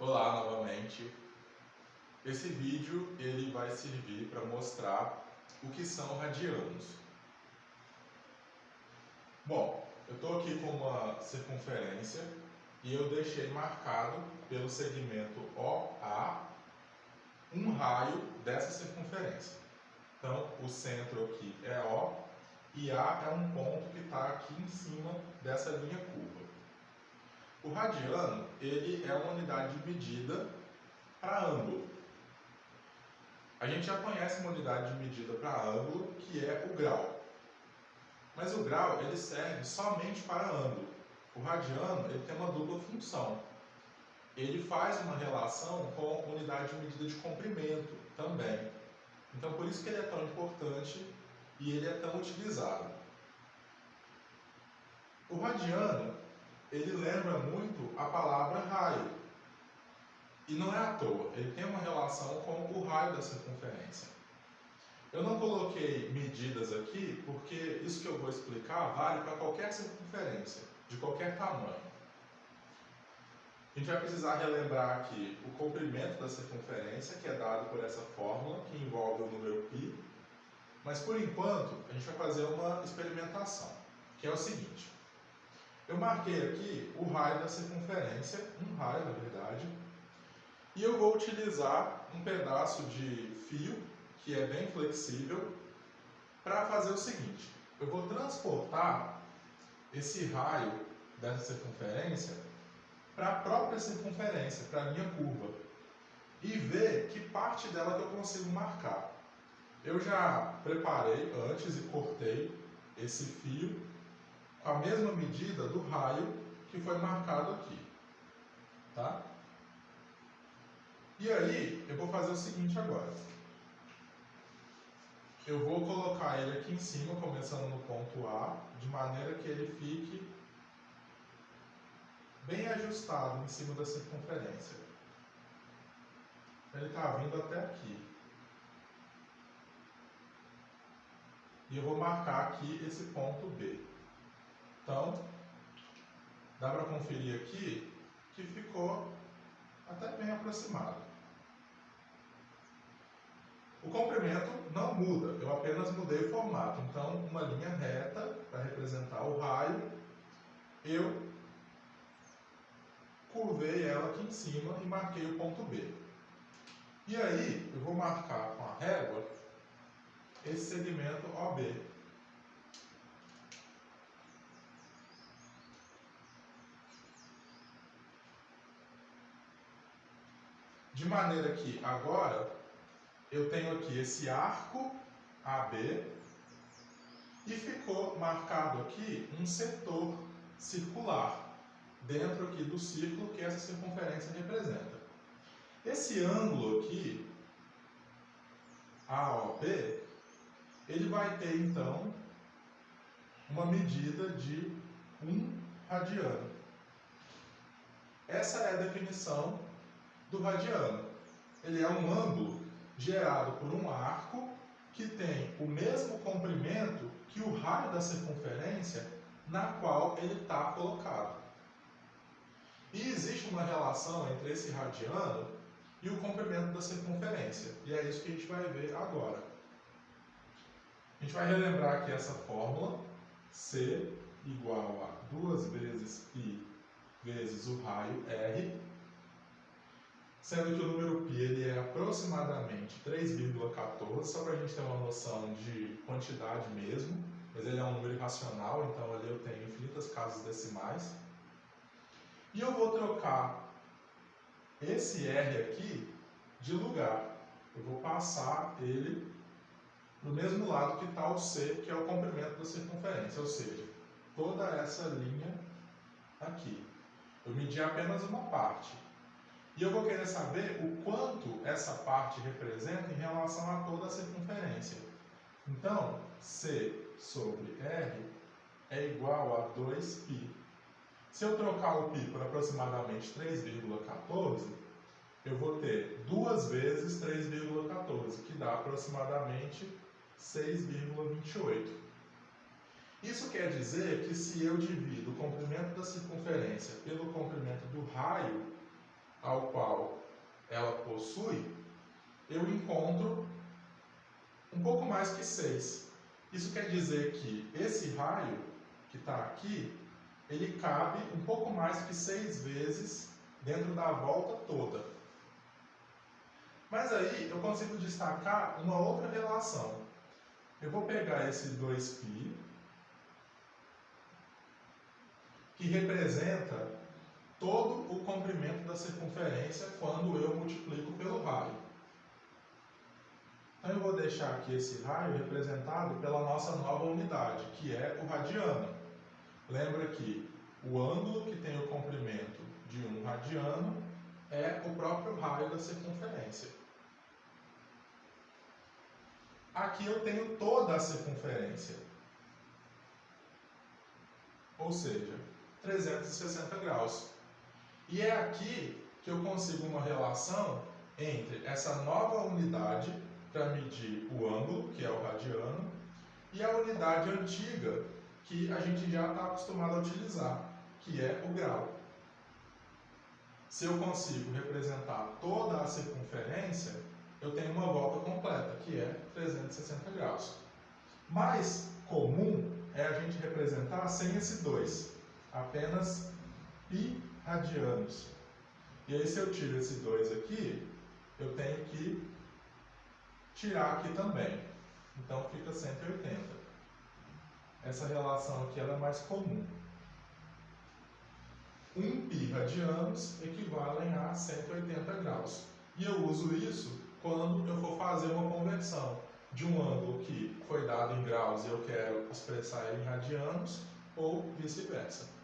Olá novamente. Esse vídeo ele vai servir para mostrar o que são radianos. Bom, eu estou aqui com uma circunferência e eu deixei marcado pelo segmento OA um raio dessa circunferência. Então, o centro aqui é O e A é um ponto que está aqui em cima dessa linha curva. O radiano ele é uma unidade de medida para ângulo. A gente já conhece uma unidade de medida para ângulo, que é o grau. Mas o grau ele serve somente para ângulo. O radiano ele tem uma dupla função. Ele faz uma relação com a unidade de medida de comprimento também. Então por isso que ele é tão importante e ele é tão utilizado. O radiano ele lembra muito a palavra raio. E não é à toa, ele tem uma relação com o raio da circunferência. Eu não coloquei medidas aqui porque isso que eu vou explicar vale para qualquer circunferência, de qualquer tamanho. A gente vai precisar relembrar aqui o comprimento da circunferência, que é dado por essa fórmula, que envolve o número π. Mas por enquanto, a gente vai fazer uma experimentação, que é o seguinte. Eu marquei aqui o raio da circunferência, um raio na verdade, e eu vou utilizar um pedaço de fio, que é bem flexível, para fazer o seguinte. Eu vou transportar esse raio dessa circunferência para a própria circunferência, para a minha curva, e ver que parte dela que eu consigo marcar. Eu já preparei antes e cortei esse fio com a mesma medida do raio que foi marcado aqui. Tá? E aí, eu vou fazer o seguinte agora. Eu vou colocar ele aqui em cima, começando no ponto A, de maneira que ele fique bem ajustado em cima da circunferência. Ele está vindo até aqui. E eu vou marcar aqui esse ponto B. Então, dá para conferir aqui que ficou até bem aproximado. O comprimento não muda, eu apenas mudei o formato. Então, uma linha reta para representar o raio, eu curvei ela aqui em cima e marquei o ponto B. E aí, eu vou marcar com a régua esse segmento OB. De maneira que agora eu tenho aqui esse arco AB e ficou marcado aqui um setor circular dentro aqui do círculo que essa circunferência representa. Esse ângulo aqui, AOB, ele vai ter então uma medida de 1 radiano. Essa é a definição do radiano. Ele é um ângulo gerado por um arco que tem o mesmo comprimento que o raio da circunferência na qual ele está colocado. E existe uma relação entre esse radiano e o comprimento da circunferência. E é isso que a gente vai ver agora. A gente vai relembrar aqui essa fórmula, C igual a 2 vezes π vezes o raio R, sendo que o número π ele é aproximadamente 3,14, só para a gente ter uma noção de quantidade mesmo, mas ele é um número irracional, então ali eu tenho infinitas casas decimais. E eu vou trocar esse R aqui de lugar. Eu vou passar ele no mesmo lado que está o C, que é o comprimento da circunferência, ou seja, toda essa linha aqui. Eu medi apenas uma parte. E eu vou querer saber o quanto essa parte representa em relação a toda a circunferência. Então, C sobre R é igual a 2π. Se eu trocar o π por aproximadamente 3,14, eu vou ter 2 vezes 3,14, que dá aproximadamente 6,28. Isso quer dizer que se eu divido o comprimento da circunferência pelo comprimento do raio ao qual possui, eu encontro um pouco mais que 6. Isso quer dizer que esse raio que está aqui, ele cabe um pouco mais que 6 vezes dentro da volta toda. Mas aí eu consigo destacar uma outra relação. Eu vou pegar esse 2π, que representa todo o comprimento da circunferência quando eu multiplico pelo raio. Então eu vou deixar aqui esse raio representado pela nossa nova unidade, que é o radiano. Lembra que o ângulo que tem o comprimento de 1 radiano é o próprio raio da circunferência. Aqui eu tenho toda a circunferência, ou seja, 360 graus. E é aqui que eu consigo uma relação entre essa nova unidade para medir o ângulo, que é o radiano, e a unidade antiga que a gente já está acostumado a utilizar, que é o grau. Se eu consigo representar toda a circunferência, eu tenho uma volta completa, que é 360 graus. Mais comum é a gente representar sem esse 2, apenas π radianos. E aí, se eu tiro esse 2 aqui, eu tenho que tirar aqui também. Então, fica 180. Essa relação aqui ela é mais comum. 1π radianos equivalem a 180 graus. E eu uso isso quando eu for fazer uma conversão de um ângulo que foi dado em graus e eu quero expressar ele em radianos, ou vice-versa.